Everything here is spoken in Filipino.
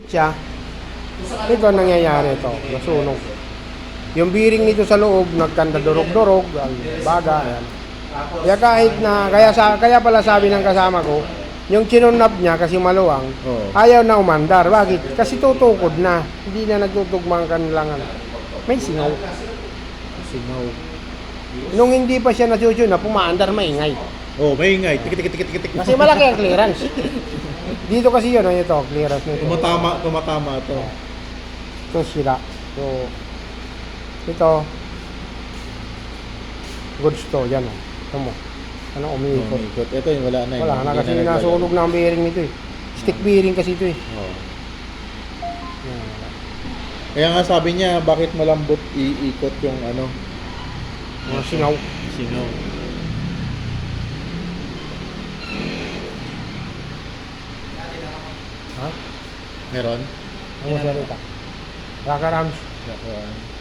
Siya, ito ang nangyayari ito, nasunog. Yung bearing nito sa loob, nagkanda durog-durog, ang baga, ayan. Kaya pala sabi ng kasama ko, yung chinunap niya kasi maluwang, ayaw na umandar. Bakit? Kasi tutukod na, hindi na nagtutugma ang kanilang ano. May singaw. Singaw. Nung hindi pa siya nasusunod, pumaandar maingay. Oh, maingay. Tik. Kasi malaki ang clearance. Dito kasi yun, ito, clearance nito. Tumatama to. Ito sila. So, ito, goods to, yan o. Ito mo. Ano, umiikot. Ito yung wala na. Wala na kasi nasunog na ang bearing nito eh. Stick bearing kasi ito eh. Oh. Yan. Kaya nga sabi niya, bakit malambot iikot yung ano? Mga singaw. Singaw. Ha? Meron? Ano sa rita? Rakarams. Meron.